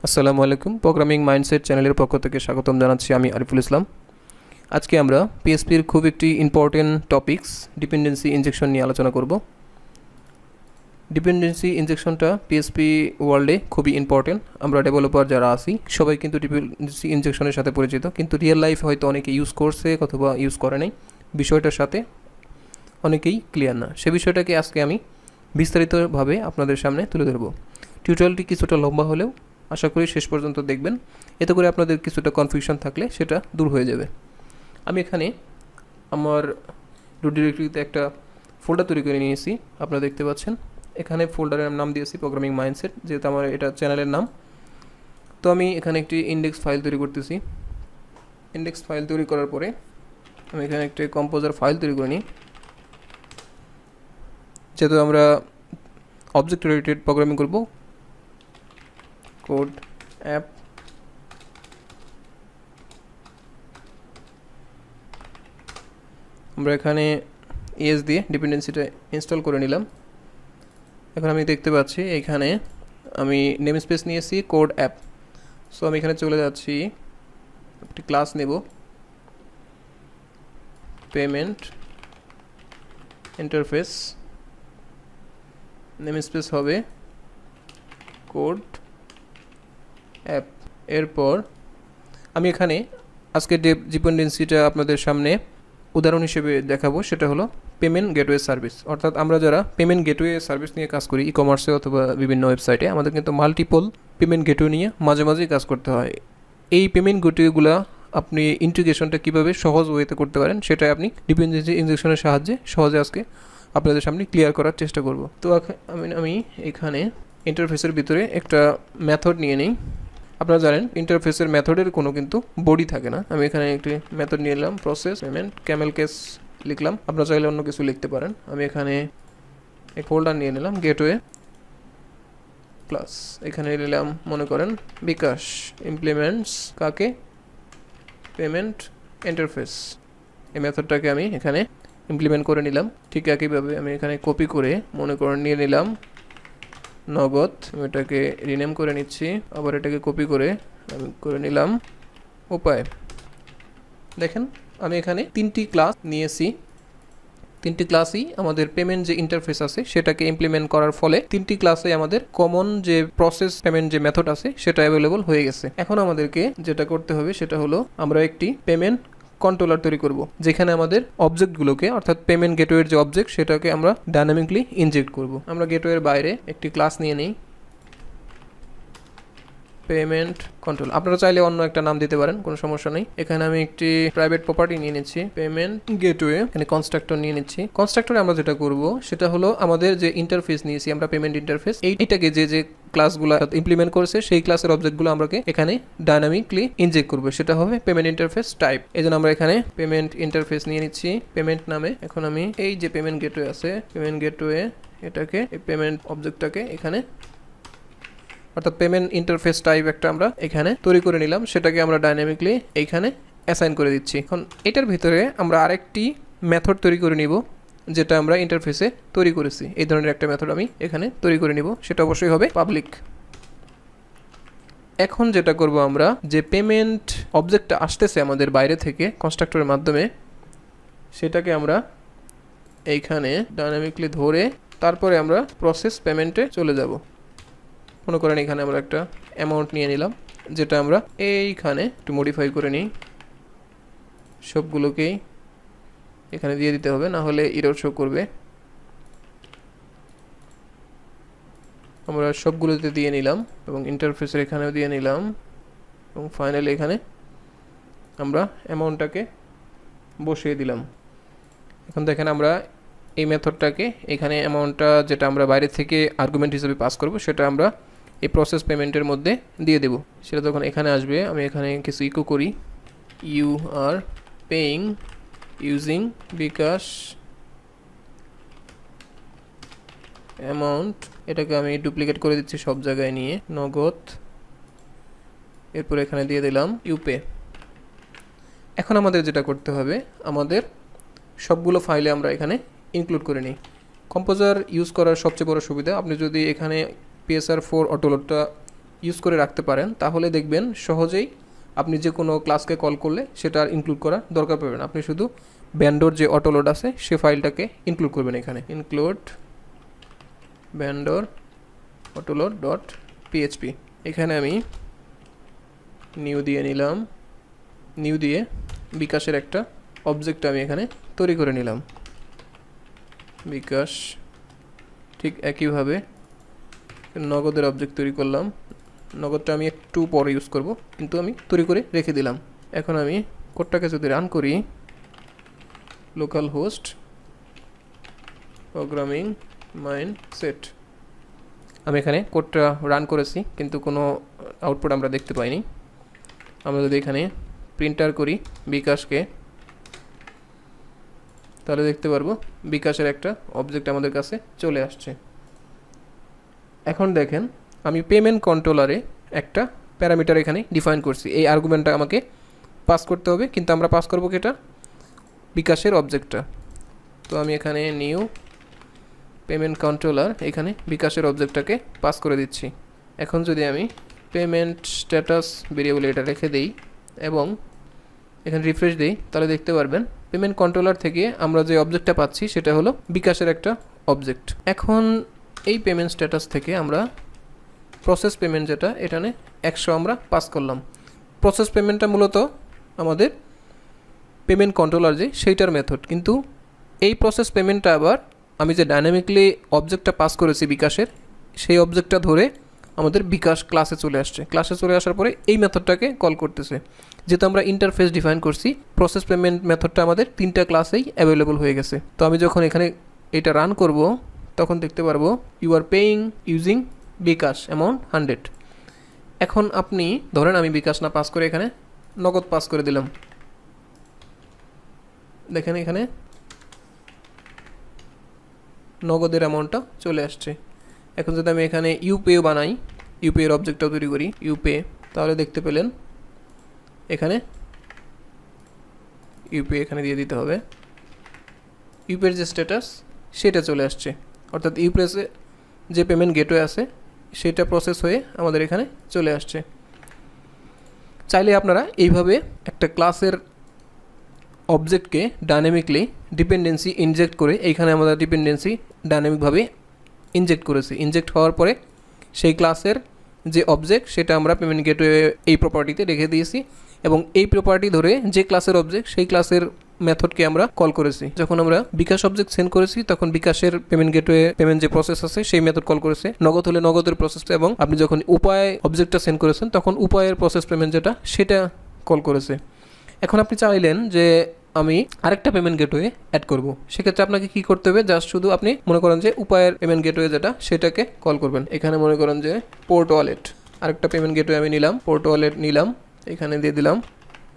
আসসালামু আলাইকুম। Programming mindset চ্যানেলের পক্ষ থেকে স্বাগতম জানাচ্ছি আমি আরিফুল ইসলাম। আজকে আমরা পিএসপির খুব একটি ইম্পর্টেন্ট টপিকস ডিপেন্ডেন্সি ইনজেকশন নিয়ে আলোচনা করব। ডিপেন্ডেন্সি ইনজেকশনটা পিএসপি ওয়ার্ল্ডে খুবই ইম্পর্টেন্ট। আমরা ডেভেলপার যারা আছি সবাই কিন্তু ডিপেন্ডেন্সি ইনজেকশনের সাথে পরিচিত, কিন্তু রিয়েল লাইফ হয়তো অনেকে ইউজ করছে অথবা ইউজ করে নাই, বিষয়টার সাথে অনেকেই ক্লিয়ার না। সে বিষয়টাকে আজকে আমি বিস্তারিতভাবে আপনাদের সামনে তুলে ধরব। টিউটোরিয়ালটি কিছুটা লম্বা হলেও আশা করি শেষ পর্যন্ত দেখবেন, এতে করে আপনাদের কিছুটা কনফিউশন থাকলে সেটা দূর হয়ে যাবে। আমি এখানে আমার রুট ডিরেক্টরিতে একটা ফোল্ডার তৈরি করে নিয়েছি, আপনারা দেখতে পাচ্ছেন। এখানে ফোল্ডারের নাম দিয়েছি প্রোগ্রামিং মাইন্ডসেট, যেহেতু আমার এটা চ্যানেলের নাম। তো আমি এখানে একটি ইন্ডেক্স ফাইল তৈরি করতেছি। ইন্ডেক্স ফাইল তৈরি করার পরে আমি এখানে একটি কম্পোজার ফাইল তৈরি করে নিই। যেহেতু আমরা অবজেক্ট ওরিয়েন্টেড প্রোগ্রামিং করব, কোড অ্যাপ আমরা এখানে এস দিয়ে ডিপেন্ডেন্সিটা ইনস্টল করে নিলাম। এখন আমি দেখতে পাচ্ছি এখানে আমি নেম স্পেস নিয়েছি কোড অ্যাপ। সো আমি এখানে চলে যাচ্ছি, একটি ক্লাস নেব, পেমেন্ট ইন্টারফেস, নেম স্পেস হবে কোড অ্যাপ। এরপর আমি এখানে আজকে যে ডিপেন্ডেন্সিটা আপনাদের সামনে উদাহরণ হিসেবে দেখাবো সেটা হলো পেমেন্ট গেটওয়ে সার্ভিস। অর্থাৎ আমরা যারা পেমেন্ট গেটওয়ে সার্ভিস নিয়ে কাজ করি ই কমার্সে অথবা বিভিন্ন ওয়েবসাইটে, আমাদের কিন্তু মাল্টিপল পেমেন্ট গেটওয়ে নিয়ে মাঝে মাঝেই কাজ করতে হয়। এই পেমেন্ট গেটওয়েগুলো আপনি ইন্টিগ্রেশনটা কীভাবে সহজ ওয়েতে করতে পারেন সেটা আপনি ডিপেন্ডেন্সি ইনজেকশনের সাহায্যে সহজে আজকে আপনাদের সামনে ক্লিয়ার করার চেষ্টা করব। তো আমি এখানে ইন্টারফেসের ভিতরে একটা মেথড নিয়ে নিই। আপনারা জানেন ইন্টারফেসের মেথডের কোনো কিন্তু বডি থাকে না। আমি এখানে একটি মেথড নিয়ে নিলাম, প্রসেস পেমেন্ট ক্যামেল কেস লিখলাম। আপনারা চাইলে অন্য কিছু লিখতে পারেন। আমি এখানে এক ফোল্ডার নিয়ে নিলাম গেটওয়ে প্লাস, এখানে নিলাম মনে করেন বিকাশ ইমপ্লিমেন্টস কাকে, পেমেন্ট ইন্টারফেস। এই মেথডটাকে আমি এখানে ইমপ্লিমেন্ট করে নিলাম। ঠিক একইভাবে আমি এখানে কপি করে মনে করেন নিয়ে নিলাম নগদ, আমি এটাকে রিনেম করে নিচ্ছি। আবার এটাকে কপি করে আমি করে নিলাম উপায়। দেখেন আমি এখানে তিনটি ক্লাস নিয়েছি। তিনটি ক্লাসই আমাদের পেমেন্ট যে ইন্টারফেস আছে সেটাকে ইমপ্লিমেন্ট করার ফলে তিনটি ক্লাসে আমাদের কমন যে প্রসেস পেমেন্ট যে মেথড আছে সেটা অ্যাভেলেবল হয়ে গেছে। এখন আমাদেরকে যেটা করতে হবে সেটা হলো আমরা একটি পেমেন্ট কন্ট্রোলার তৈরি করব, যেখানে আমাদের অবজেক্টগুলোকে অর্থাৎ পেমেন্ট গেটওয়ের যে অবজেক্ট সেটাকে আমরা ডাইনামিকলি ইনজেক্ট করব। আমরা গেটওয়ের বাইরে একটি ক্লাস নিয়ে নিই, পেমেন্ট কন্ট্রোল। আপনারা চাইলে অন্য একটা নাম দিতে পারেন, কোনো সমস্যা নেই। এখানে আমি একটি প্রাইভেট প্রপার্টি নিয়ে নিচ্ছি পেমেন্ট গেটওয়ে, এখানে কনস্ট্রাক্টর নিয়ে নিচ্ছি। কনস্ট্রাক্টরে আমরা যেটা করব সেটা হলো আমাদের যে ইন্টারফেস নিয়েছি আমরা পেমেন্ট ইন্টারফেস, এইটাকে যে ক্লাসগুলো ইমপ্লিমেন্ট করেছে সেই ক্লাসের অবজেক্টগুলো আমাকে এখানে ডাইনামিকলি ইনজেক্ট করবে, সেটা হবে পেমেন্ট ইন্টারফেস টাইপ। এই জন্য আমরা এখানে পেমেন্ট ইন্টারফেস নিয়ে নিচ্ছি পেমেন্ট নামে। এখন আমি এই যে পেমেন্ট গেটওয়ে আছে, পেমেন্ট গেটওয়ে এটাকে এই পেমেন্ট অবজেক্টটাকে এখানে অর্থাৎ পেমেন্ট ইন্টারফেস টাইপ একটা আমরা এখানে তৈরি করে নিলাম, সেটাকে আমরা ডাইনামিকলি এইখানে অ্যাসাইন করে দিচ্ছি। এখন এটার ভিতরে আমরা আরেকটি মেথড তৈরি করে নিব যেটা আমরা ইন্টারফেসে তৈরি করেছি। এই ধরনের একটা মেথড আমি এখানে তৈরি করে নিব, সেটা অবশ্যই হবে পাবলিক। এখন যেটা করব আমরা যে পেমেন্ট অবজেক্টটা আসতেছে আমাদের বাইরে থেকে কনস্ট্রাক্টরের মাধ্যমে, সেটাকে আমরা এইখানে ডাইনামিকলি ধরে তারপরে আমরা প্রসেস পেমেন্টে চলে যাব। মনে করেন এখানে আমরা একটা অ্যামাউন্ট নিয়ে নিলাম, যেটা আমরা এইখানে একটু মডিফাই করে নিই। সবগুলোকেই এখানে দিয়ে দিতে হবে, না হলে এরর শো করবে। আমরা সবগুলোতে দিয়ে নিলাম এবং ইন্টারফেসের এখানেও দিয়ে নিলাম এবং ফাইনালি এখানে আমরা অ্যামাউন্টটাকে বসিয়ে দিলাম। এখন দেখেন আমরা এই মেথডটাকে এখানে অ্যামাউন্টটা যেটা আমরা বাইরে থেকে আর্গুমেন্ট হিসেবে পাস করব সেটা আমরা এই প্রসেস পেমেন্টের মধ্যে দিয়ে দেব। সেটা যখন এখানে আসবে আমি এখানে কিছু ইকো করি, you are paying using bKash amount, এটাকে আমি ডুপ্লিকেট করে দিচ্ছি সব জায়গায় নিয়ে নগদ। এরপর এখানে দিয়ে দিলাম ইউপে। এখন আমাদের যেটা করতে হবে আমাদের সবগুলো ফাইলে আমরা এখানে ইনক্লুড করে নিই। কম্পোজার ইউজ করার সবচেয়ে বড় সুবিধা, আপনি যদি এখানে PSR4 অটোলোডটা ইউজ করে রাখতে পারেন, তাহলে দেখবেন সহজেই আপনি যে কোনো ক্লাসকে কল করলে সেটা আর ইনক্লুড করার দরকার পড়বে না। আপনি শুধু ভেন্ডর যে অটোলোড আছে সে ফাইলটাকে ইনক্লুড করবেন এখানে, include vendor autoload dot PHP. এখানে আমি নিউ দিয়ে নিলাম, নিউ দিয়ে বিকাশের একটা অবজেক্ট আমি এখানে তৈরি করে নিলাম, বিকাশ। ঠিক একইভাবে নগদের অবজেক্ট তৈরি করলাম, নগদটা আমি একটু পরে ইউজ করব, কিন্তু আমি তৈরি করে রেখে দিলাম। এখন আমি কোডটাকে যদি রান করি, local host programming mine set, আমি এখানে কোডটা রান করেছি কিন্তু কোনো আউটপুট আমরা দেখতে পাইনি। আমরা যদি এখানে প্রিন্টার করি বিকাশকে, তাহলে দেখতে পারবো বিকাশের একটা অবজেক্ট আমাদের কাছে চলে আসছে। এখন দেখেন আমি পেমেন্ট কন্ট্রোলারে একটা প্যারামিটার এখানে ডিফাইন করছি, এই আর্গুমেন্টটা আমাকে পাস করতে হবে, কিন্তু আমরা পাস করবো কি এটা বিকাশের অবজেক্টটা। তো আমি এখানে নিউ পেমেন্ট কন্ট্রোলার, এখানে বিকাশের অবজেক্টটাকে পাস করে দিচ্ছি। এখন যদি আমি পেমেন্ট স্ট্যাটাস ভেরিয়েবল এটা রেখে দিই এবং এখানে রিফ্রেশ দিই, তাহলে দেখতে পারবেন পেমেন্ট কন্ট্রোলার থেকে আমরা যে অবজেক্টটা পাচ্ছি সেটা হলো বিকাশের একটা অবজেক্ট। এখন এই পেমেন্ট স্ট্যাটাস থেকে আমরা প্রসেস পেমেন্ট যেটা এখানে 100 আমরা পাস করলাম। প্রসেস পেমেন্টটা মূলত আমাদের পেমেন্ট কন্ট্রোলার যে সেইটার মেথড, কিন্তু এই প্রসেস পেমেন্টটা আবার আমি যে ডাইনামিকলি অবজেক্টটা পাস করেছি বিকাশের, সেই অবজেক্টটা ধরে আমাদের বিকাশ ক্লাসে চলে আসছে। ক্লাসে চলে আসার পরে এই মেথডটাকে কল করতেছে। যেহেতু আমরা ইন্টারফেস ডিফাইন করছি, প্রসেস পেমেন্ট মেথডটা আমাদের 3টা ক্লাসেই অ্যাভেলেবল হয়ে গেছে। তো আমি যখন এখানে এটা রান করব তখন দেখতে পারবো you are paying using bKash amount 100। এখন আপনি ধরেন আমি বিকাশ না পাস করে এখানে নগদ পাস করে দিলাম, দেখেন এখানে নগদের অ্যামাউন্টটা চলে আসছে। এখন যদি আমি এখানে ইউপে বানাই, ইউপে এর অবজেক্টটাও তৈরি করি ইউপে, তাহলে দেখতে পেলেন এখানে ইউপে এখানে দিয়ে দিতে হবে, ইউপের যে স্ট্যাটাস সেটা চলে আসছে, অর্থাৎ ইউপিএসে যে পেমেন্ট গেটওয়ে আছে সেটা প্রসেস হয়ে আমাদের এখানে চলে আসছে। চাইলে আপনারা এইভাবে একটা ক্লাসের অবজেক্টকে ডাইনামিকলি ডিপেন্ডেন্সি ইনজেক্ট করে, এইখানে আমরা ডিপেন্ডেন্সি ডাইনামিকভাবে ইনজেক্ট করেছি, ইনজেক্ট হওয়ার পরে সেই ক্লাসের যে অবজেক্ট সেটা আমরা পেমেন্ট গেটওয়ে এই প্রপার্টিতে রেখে দিয়েছি এবং এই প্রপার্টি ধরে যে ক্লাসের অবজেক্ট সেই ক্লাসের মেথডকে আমরা কল করেছি। যখন আমরা বিকাশ অবজেক্ট সেন্ড করেছি তখন বিকাশের পেমেন্ট গেটওয়ে পেমেন্ট যে প্রসেস আছে সেই মেথড কল করেছে, নগদ হলে নগদের প্রসেসটা, এবং আপনি যখন উপায় অবজেক্টটা সেন্ড করেছেন তখন উপায়ের প্রসেস পেমেন্ট যেটা সেটা কল করেছে। এখন আপনি চাইলেন যে আমি আরেকটা পেমেন্ট গেটওয়ে অ্যাড করব, সেক্ষেত্রে আপনাকে কি করতে হবে, জাস্ট শুধু আপনি মনে করেন যে উপায়ের পেমেন্ট গেটওয়ে যেটা সেটাকে কল করবেন। এখানে মনে করেন যে পোর্ট ওয়ালেট, আরেকটা পেমেন্ট গেটওয়ে আমি নিলাম, পোর্ট ওয়ালেট নিলাম, এখানে দিয়ে দিলাম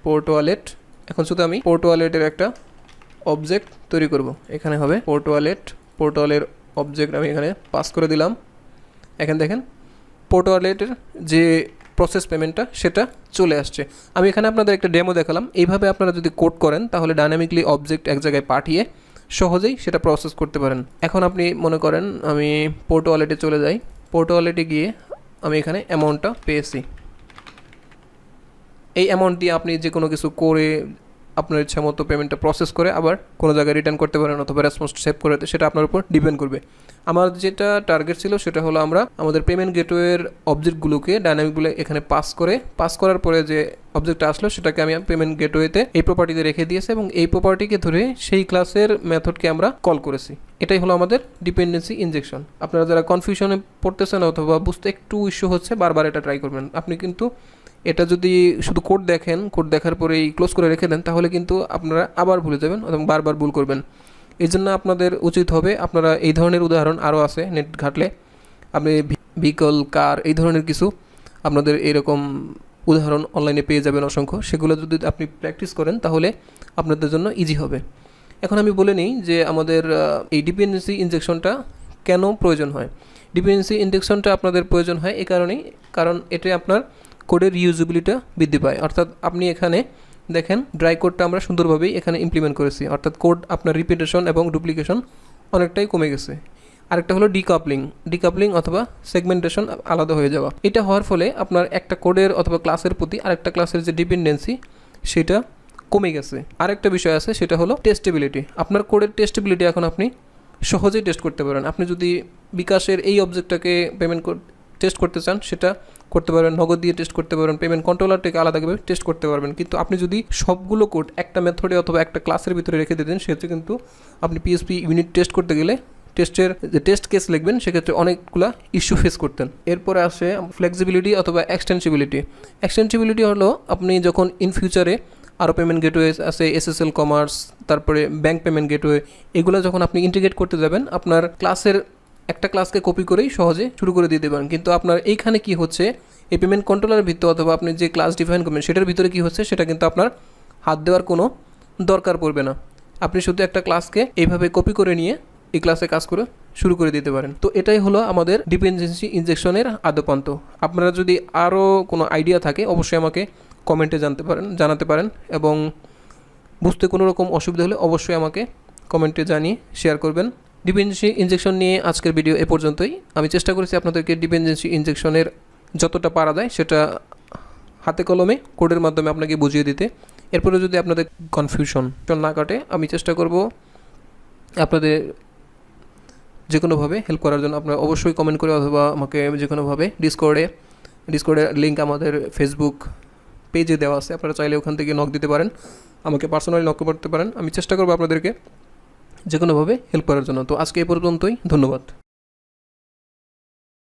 পোর্ট ওয়ালেট। এখন শুধু আমি পোর্ট ওয়ালেটের একটা অবজেক্ট তৈরি করব, এখানে হবে পোর্ট ওয়ালেট, পোর্ট ওয়ালের অবজেক্ট আমি এখানে পাস করে দিলাম। এখানে দেখেন পোর্ট ওয়ালেটের যে প্রসেস পেমেন্টটা সেটা চলে আসছে। আমি এখানে আপনাদের একটা ডেমো দেখালাম, এইভাবে আপনারা যদি কোড করেন তাহলে ডাইনামিকলি অবজেক্ট এক জায়গায় পাঠিয়ে সহজেই সেটা প্রসেস করতে পারেন। এখন আপনি মনে করেন আমি পোর্ট ওয়ালেটে চলে যাই, পোর্ট ওয়ালেটে গিয়ে আমি এখানে অ্যামাউন্টটা পেয়েছি, এই অ্যামাউন্ট দিয়ে আপনি যে কোনো কিছু করে আপনার ইচ্ছা মতো পেমেন্টটা প্রসেস করে আবার কোনো জায়গায় রিটার্ন করতে পারেন অথবা রেসপন্স সেভ করে, সেটা আপনার উপর ডিপেন্ড করবে। আমার যেটা টার্গেট ছিল সেটা হলো আমরা আমাদের পেমেন্ট গেটওয়ের অবজেক্টগুলোকে ডাইনামিকগুলো এখানে পাস করার পরে যে অবজেক্টটা আসলো সেটাকে আমি পেমেন্ট গেটওয়েতে এই প্রপার্টিতে রেখে দিয়েছি এবং এই প্রপার্টিকে ধরে সেই ক্লাসের মেথডকে আমরা কল করেছি। এটাই হলো আমাদের ডিপেন্ডেন্সি ইনজেকশন। আপনারা যারা কনফিউশনে পড়তেছেন অথবা বুঝতে একটু ইস্যু হচ্ছে, বারবার এটা ট্রাই করবেন। আপনি কিন্তু এটা যদি শুধু কোড দেখেন, কোড দেখার পরেই ক্লোজ করে রেখে দেন তাহলে কিন্তু আপনারা আবার ভুলে যাবেন এবং বারবার ভুল করবেন। এই জন্য আপনাদের উচিত হবে, আপনারা এই ধরনের উদাহরণ আরও আছে নেট ঘাটলে, আপনি ভেহিকল, কার, এই ধরনের কিছু আপনাদের এরকম উদাহরণ অনলাইনে পেয়ে যাবেন অসংখ্য। সেগুলো যদি আপনি প্র্যাকটিস করেন তাহলে আপনাদের জন্য ইজি হবে। এখন আমি বলে নিই যে আমাদের এই ডিপেন্ডেন্সি ইনজেকশনটা কেন প্রয়োজন হয়। ডিপেন্ডেন্সি ইনজেকশনটা আপনাদের প্রয়োজন হয় এই কারণেই, কারণ এটা আপনার কোডের রিউজেবিলিটি বৃদ্ধি পায়। অর্থাৎ আপনি এখানে দেখেন ড্রাই কোডটা আমরা সুন্দরভাবেই এখানে ইমপ্লিমেন্ট করেছি, অর্থাৎ কোড আপনার রিপিটেশন এবং ডুপ্লিকেশন অনেকটাই কমে গেছে। আরেকটা হলো ডিকাপলিং অথবা সেগমেন্টেশন আলাদা হয়ে যাওয়া। এটা হওয়ার ফলে আপনার একটা কোডের অথবা ক্লাসের প্রতি আরেকটা ক্লাসের যে ডিপেন্ডেন্সি সেটা কমে গেছে। আরেকটা বিষয় আছে, সেটা হলো টেস্টেবিলিটি। আপনার কোডের টেস্টেবিলিটি এখন আপনি সহজেই টেস্ট করতে পারেন। আপনি যদি বিকাশের এই অবজেক্টটাকে পেমেন্ট টেস্ট করতে চান সেটা করতে পারবেন, নগদ দিয়ে টেস্ট করতে পারবেন, পেমেন্ট কন্ট্রোলারটাকে আলাদাভাবে টেস্ট করতে পারবেন। কিন্তু আপনি যদি সবগুলো কোড একটা মেথডে অথবা একটা ক্লাসের ভিতরে রেখে দিতেন, সেক্ষেত্রে কিন্তু আপনি পিএইচপি ইউনিট টেস্ট করতে গেলে টেস্টের যে টেস্ট কেস লিখবেন সেক্ষেত্রে অনেকগুলো ইস্যু ফেস করতেন। এরপরে আসে ফ্লেক্সিবিলিটি অথবা এক্সটেন্সিবিলিটি হলো আপনি যখন ইন ফিউচারে আরও পেমেন্ট গেটওয়ে আছে, এসএসএল কমার্স, তারপরে ব্যাঙ্ক পেমেন্ট গেটওয়ে, এগুলো যখন আপনি ইন্টিগ্রেট করতে যাবেন আপনার ক্লাসের একটা ক্লাসকে কপি করেই সহজে শুরু করে দিতে পারেন। কিন্তু আপনার এইখানে কি হচ্ছে, এই পেমেন্ট কন্ট্রোলারের ভিতরে অথবা আপনি যে ক্লাস ডিফাইন করবেন সেটার ভিতরে কি হচ্ছে সেটা কিন্তু আপনার হাত দেওয়ার কোনো দরকার পড়বে না। আপনি শুধু একটা ক্লাসকে এইভাবে কপি করে নিয়ে এই ক্লাসে কাজ করে শুরু করে দিতে পারেন। তো এটাই হলো আমাদের ডিপেন্ডেন্সি ইনজেকশনের আদ্যোপান্ত। আপনারা যদি আরও কোনো আইডিয়া থাকে অবশ্যই আমাকে কমেন্টে জানাতে পারেন, এবং বুঝতে কোনো রকম অসুবিধা হলে অবশ্যই আমাকে কমেন্টে জানিয়ে শেয়ার করবেন। ডিপেন্ডেন্সি ইনজেকশন নিয়ে আজকের ভিডিও এ পর্যন্তই। আমি চেষ্টা করেছি আপনাদেরকে ডিপেন্ডেন্সি ইনজেকশনের যতটা পারা যায় সেটা হাতে কলমে কোডের মাধ্যমে আপনাকে বুঝিয়ে দিতে। এরপরে যদি আপনাদের কনফিউশন না কাটে আমি চেষ্টা করব আপনাদের যে কোনোভাবে হেল্প করার জন্য। আপনারা অবশ্যই কমেন্ট করে অথবা আমাকে যে কোনোভাবে ডিসকর্ডের লিঙ্ক আমাদের ফেসবুক পেজে দেওয়া আছে, আপনারা চাইলে ওখান থেকে নক দিতে পারেন, আমাকে পার্সোনালি নক করতে পারেন। আমি চেষ্টা করবো আপনাদেরকে যে কোনোভাবে হেল্প করার জন্য। তো আজকে এই পর্যন্তই, ধন্যবাদ।